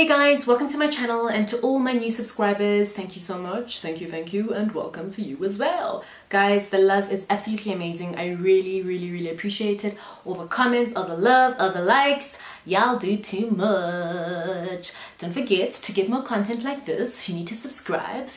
Hey guys, welcome to my channel, and to all my new subscribers, thank you so much. Thank you, and welcome to you as well. Guys, the love is absolutely amazing. I really appreciate it. All the comments, all the love, all the likes. Y'all do too much. Don't forget to get more content like this. You need to subscribe,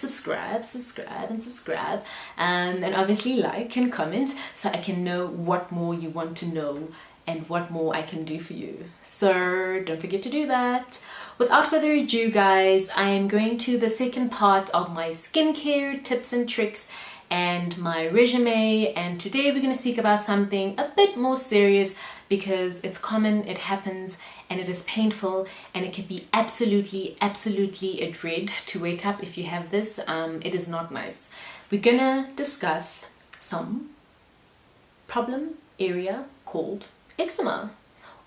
and obviously like and comment so I can know what more you want to know and what more I can do for you. So don't forget to do that. Without further ado, guys, I am going to the second part of my skincare tips and tricks and my resume, and today we're going to speak about something a bit more serious because it's common, it happens, and it is painful, and it can be absolutely a dread to wake up if you have this. It is not nice. We're gonna discuss some problem area called eczema,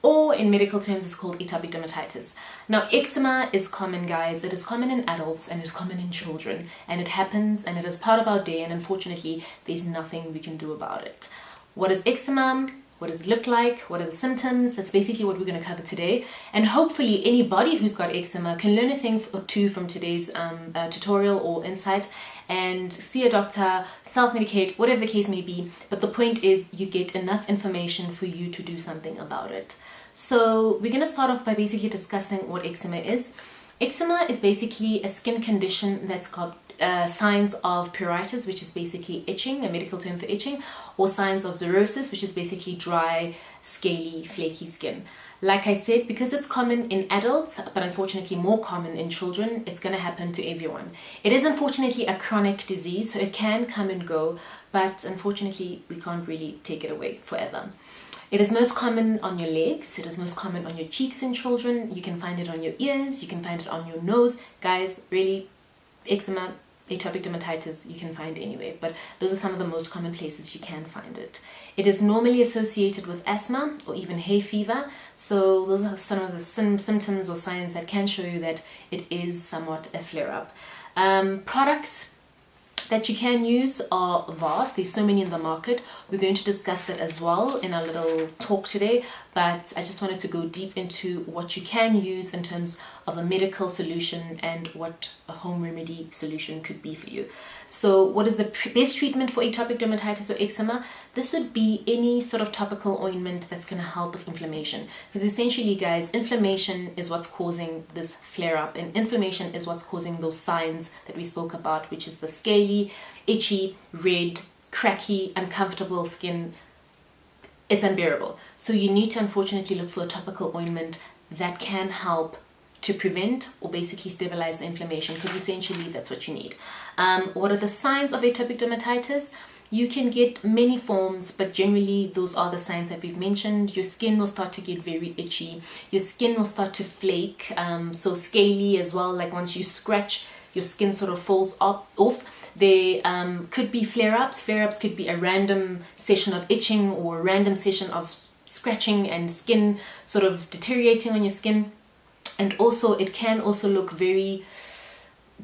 or in medical terms it's called atopic dermatitis. Now, eczema is common, guys. It is common in adults and it's common in children, and it happens and it is part of our day, and unfortunately there's nothing we can do about it. What is eczema? What does it look like? What are the symptoms? That's basically what we're going to cover today, and hopefully anybody who's got eczema can learn a thing or two from today's tutorial or insight and see a doctor, self-medicate, whatever the case may be. But the point is you get enough information for you to do something about it. So we're going to start off by basically discussing what eczema is. Eczema is basically a skin condition that's got signs of pruritus, which is basically itching, a medical term for itching, or signs of xerosis, which is basically dry, scaly, flaky skin. Like I said, because it's common in adults, but unfortunately more common in children, it's going to happen to everyone. It is unfortunately a chronic disease, so it can come and go, but unfortunately we can't really take it away forever. It is most common on your legs, it is most common on your cheeks in children, you can find it on your ears, you can find it on your nose. Guys, really, eczema, atopic dermatitis, you can find anywhere, but those are some of the most common places you can find it. It is normally associated with asthma or even hay fever, so those are some of the symptoms or signs that can show you that it is somewhat a flare-up. Products that you can use are vast. There's so many in the market. We're going to discuss that as well in our little talk today, but I just wanted to go deep into what you can use in terms of a medical solution and what a home remedy solution could be for you. So what is the best treatment for atopic dermatitis or eczema? This would be any sort of topical ointment that's going to help with inflammation, because essentially, guys, inflammation is what's causing this flare-up, and inflammation is what's causing those signs that we spoke about, which is the scaly, itchy, red, cracky, uncomfortable skin. It's unbearable. So you need to unfortunately look for a topical ointment that can help to prevent or basically stabilize the inflammation, because essentially that's what you need. What are the signs of atopic dermatitis? You can get many forms, but generally those are the signs that we've mentioned. Your skin will start to get very itchy. Your skin will start to flake, so scaly as well. Like once you scratch, your skin sort of falls off. There could be flare-ups. Flare-ups could be a random session of itching or a random session of scratching and skin sort of deteriorating on your skin. And also it can also look very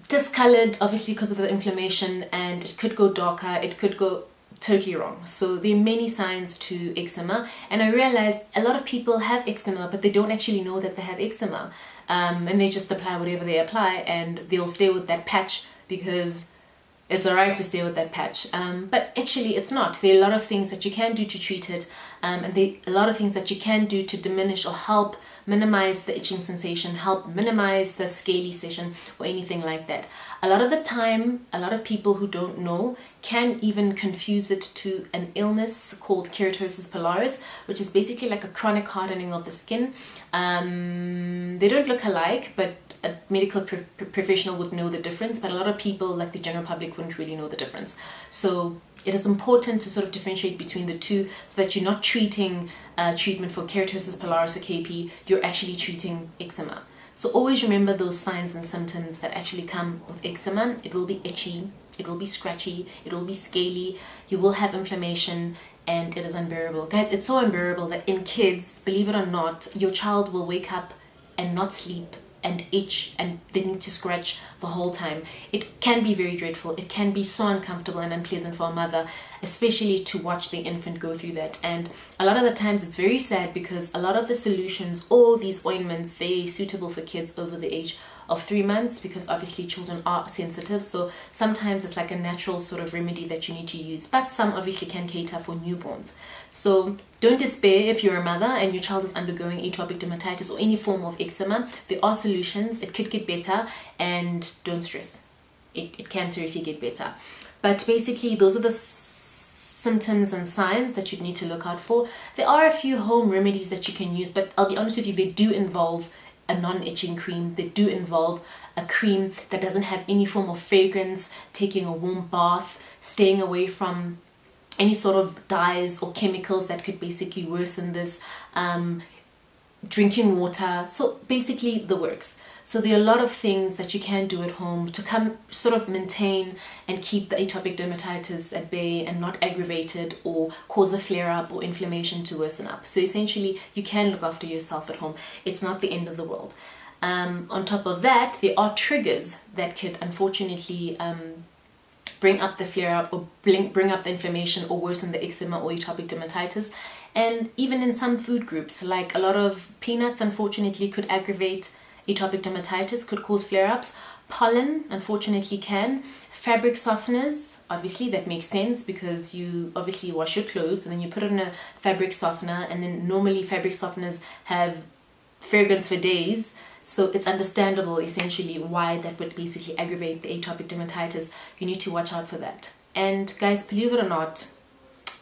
discolored, obviously because of the inflammation, and it could go darker, it could go totally wrong. So there are many signs to eczema, and I realized a lot of people have eczema but they don't actually know that they have eczema, and they just apply whatever they apply and they'll stay with that patch because it's alright to stay with that patch, but actually it's not. There are a lot of things that you can do to treat it, and a lot of things that you can do to diminish or help minimize the itching sensation, help minimize the scaly session or anything like that. A lot of the time, a lot of people who don't know can even confuse it to an illness called keratosis pilaris, which is basically like a chronic hardening of the skin. They don't look alike, but a medical professional would know the difference, but a lot of people, like the general public, wouldn't really know the difference. So it is important to sort of differentiate between the two, so that you're not treating treatment for keratosis pilaris or KP, you're actually treating eczema. So always remember those signs and symptoms that actually come with eczema. It will be itchy, it will be scratchy, it will be scaly, you will have inflammation, and it is unbearable. Guys, it's so unbearable that in kids, believe it or not, your child will wake up and not sleep and itch, and they need to scratch the whole time. It can be very dreadful. It can be so uncomfortable and unpleasant for a mother, especially to watch the infant go through that. And a lot of the times it's very sad, because a lot of the solutions or these ointments, they're suitable for kids over the age of 3 months, because obviously children are sensitive. So sometimes it's like a natural sort of remedy that you need to use, but some obviously can cater for newborns. So don't despair if you're a mother and your child is undergoing atopic dermatitis or any form of eczema. There are solutions. It could get better, and don't stress. It can seriously get better. But basically those are the symptoms and signs that you'd need to look out for. There are a few home remedies that you can use, but I'll be honest with you, they do involve a non-itching cream. They do involve a cream that doesn't have any form of fragrance, taking a warm bath, staying away from any sort of dyes or chemicals that could basically worsen this, drinking water. So basically the works. So there are a lot of things that you can do at home to come sort of maintain and keep the atopic dermatitis at bay and not aggravate it or cause a flare-up or inflammation to worsen up. So essentially you can look after yourself at home. It's not the end of the world. On top of that, there are triggers that could unfortunately bring up the flare-up or bring up the inflammation or worsen the eczema or atopic dermatitis. And even in some food groups, like a lot of peanuts unfortunately could aggravate atopic dermatitis, could cause flare-ups. Pollen unfortunately can. Fabric softeners, obviously that makes sense, because you obviously wash your clothes and then you put it in a fabric softener, and then normally fabric softeners have fragrance for days. So it's understandable essentially why that would basically aggravate the atopic dermatitis. You need to watch out for that. And guys, believe it or not,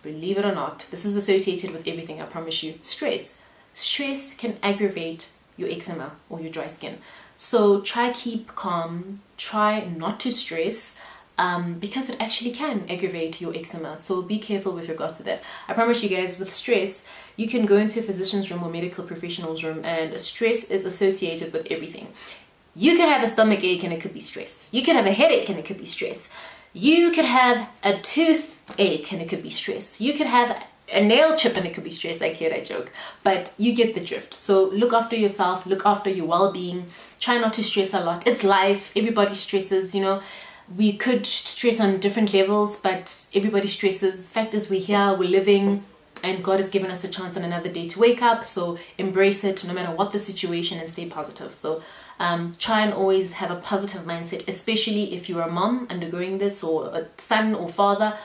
this is associated with everything, I promise you. Stress can aggravate your eczema or your dry skin. So try keep calm, try not to stress, because it actually can aggravate your eczema. So be careful with regards to that. I promise you guys, with stress, you can go into a physician's room or medical professional's room, and stress is associated with everything. You could have a stomach ache and it could be stress. You could have a headache and it could be stress. You could have a toothache and it could be stress. You could have a nail chip and it could be stress. I kid, I joke, but you get the drift. So look after yourself, look after your well-being. Try not to stress a lot. It's life. Everybody stresses, you know. We could stress on different levels, but everybody stresses. Fact is, we're here, we're living, and God has given us a chance on another day to wake up. So embrace it no matter what the situation, and stay positive. So try and always have a positive mindset, especially if you're a mom undergoing this, or a son or father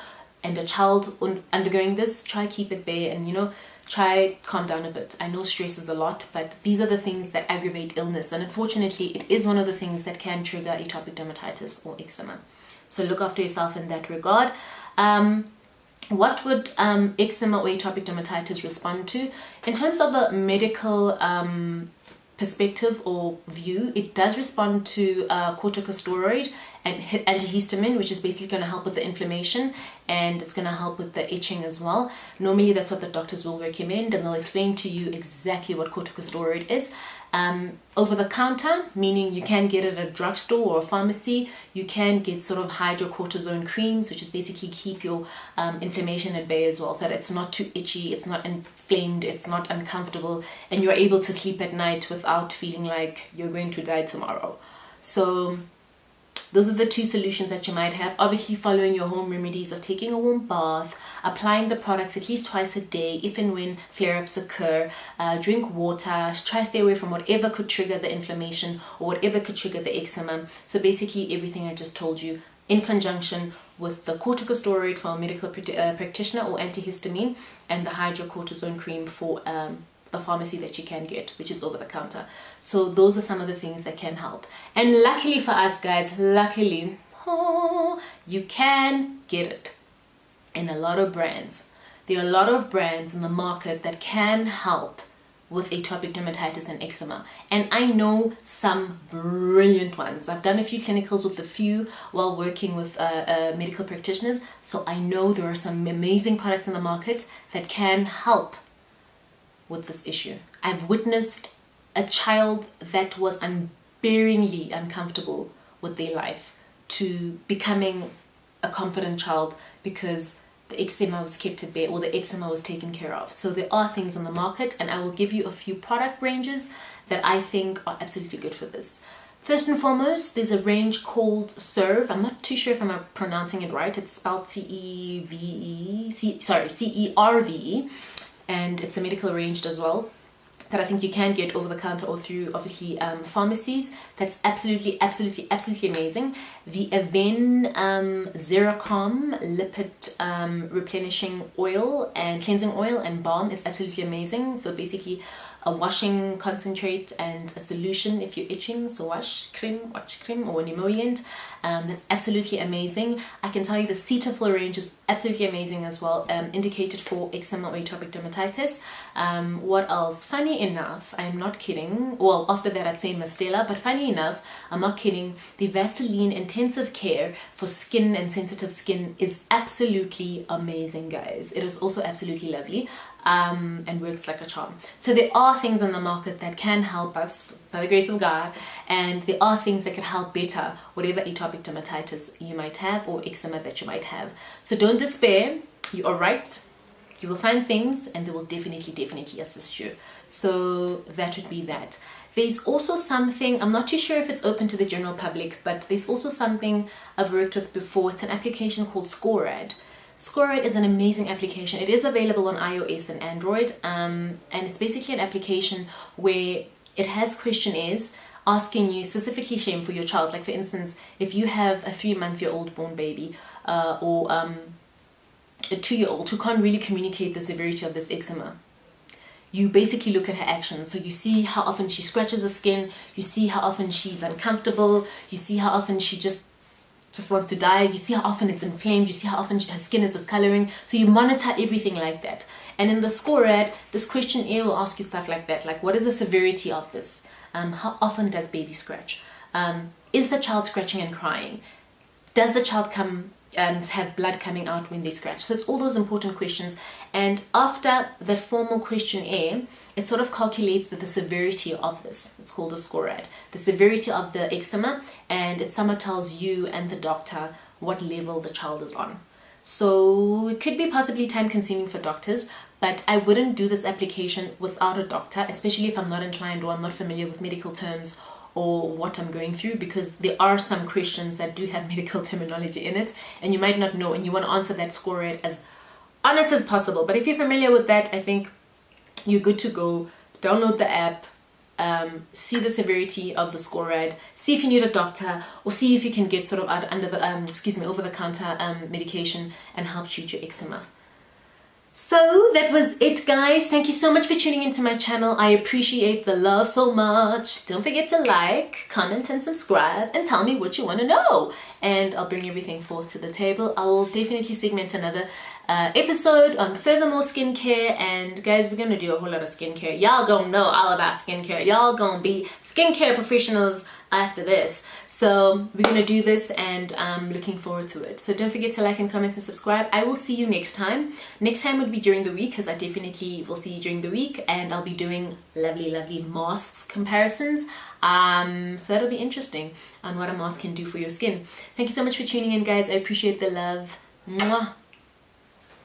and a child undergoing this. Try keep it bare, and you know, try calm down a bit. I know stress is a lot, but these are the things that aggravate illness, and unfortunately it is one of the things that can trigger atopic dermatitis or eczema. So look after yourself in that regard. What would eczema or atopic dermatitis respond to? In terms of a medical perspective or view, it does respond to corticosteroid and antihistamine, which is basically going to help with the inflammation, and it's going to help with the itching as well. Normally that's what the doctors will recommend, and they'll explain to you exactly what corticosteroid is. Over the counter, meaning you can get it at a drugstore or a pharmacy. You can get sort of hydrocortisone creams, which is basically keep your inflammation at bay as well, so that it's not too itchy, it's not inflamed, it's not uncomfortable, and you're able to sleep at night without feeling like you're going to die tomorrow. So those are the two solutions that you might have. Obviously following your home remedies of taking a warm bath, applying the products at least twice a day if and when flare-ups occur, drink water, try stay away from whatever could trigger the inflammation or whatever could trigger the eczema. So basically everything I just told you, in conjunction with the corticosteroid for a medical practitioner or antihistamine, and the hydrocortisone cream for the pharmacy that you can get, which is over the counter. So those are some of the things that can help. And luckily for us guys, luckily, you can get it in a lot of brands. There are a lot of brands in the market that can help with atopic dermatitis and eczema, and I know some brilliant ones. I've done a few clinicals with a few while working with medical practitioners, so I know there are some amazing products in the market that can help with this issue. I've witnessed a child that was unbearingly uncomfortable with their life to becoming a confident child because the eczema was kept at bay or the eczema was taken care of. So there are things on the market, and I will give you a few product ranges that I think are absolutely good for this. First and foremost, there's a range called Cerve. I'm not too sure if I'm pronouncing it right. It's spelled C-E-R-V-E, and it's a medical range as well that I think you can get over the counter or through, obviously, pharmacies. That's absolutely amazing. The Avene Xeracalm lipid replenishing oil and cleansing oil and balm is absolutely amazing. So basically a washing concentrate and a solution if you're itching, so watch cream or an emollient. That's absolutely amazing. I can tell you the Cetaphil range is absolutely amazing as well, indicated for eczema or atopic dermatitis. What else? Funny enough, I'm not kidding, well, after that I'd say Mustela, but funny enough, I'm not kidding, the Vaseline intensive care for skin and sensitive skin is absolutely amazing, guys. It is also absolutely lovely. And works like a charm. So there are things in the market that can help us by the grace of God, and there are things that can help better whatever atopic dermatitis you might have or eczema that you might have. So don't despair, you are right. You will find things and they will definitely assist you. So that would be that. There's also something, I'm not too sure if it's open to the general public, but there's also something I've worked with before. It's an application called SCORAD. SCORAD is an amazing application. It is available on iOS and Android, and it's basically an application where it has questionnaires asking you specifically, Shame, for your child. Like for instance, if you have a 3-month-old born baby or a 2-year-old who can't really communicate the severity of this eczema, you basically look at her actions. So you see how often she scratches the skin, you see how often she's uncomfortable, you see how often she just wants to die, you see how often it's inflamed, you see how often her skin is discoloring. So you monitor everything like that. And in the SCORAD, this questionnaire will ask you stuff like that, like what is the severity of this? How often does baby scratch? Is the child scratching and crying? Does the child come and have blood coming out when they scratch? So it's all those important questions. And after the formal questionnaire, it sort of calculates the severity of this. It's called a SCORAD. The severity of the eczema, and it somehow tells you and the doctor what level the child is on. So it could be possibly time consuming for doctors, but I wouldn't do this application without a doctor, especially if I'm not inclined or I'm not familiar with medical terms or what I'm going through, because there are some questions that do have medical terminology in it and you might not know, and you want to answer that SCORAD as honest as possible. But if you're familiar with that, I think you're good to go. Download the app, see the severity of the SCORAD, see if you need a doctor, or see if you can get sort of under the over the counter medication and help treat your eczema. So that was it, guys. Thank you so much for tuning into my channel. I appreciate the love so much. Don't forget to like, comment and subscribe and tell me what you want to know, and I'll bring everything forth to the table. I will definitely segment another episode on furthermore skincare, and guys, we're gonna do a whole lot of skincare. Y'all gonna know all about skincare. Y'all gonna be skincare professionals after this. So we're gonna do this, and I'm looking forward to it. So don't forget to like and comment and subscribe. I will see you next time. Next time would be during the week, because I definitely will see you during the week, and I'll be doing lovely masks comparisons. So that'll be interesting on what a mask can do for your skin. Thank you so much for tuning in, guys. I appreciate the love. Mwah.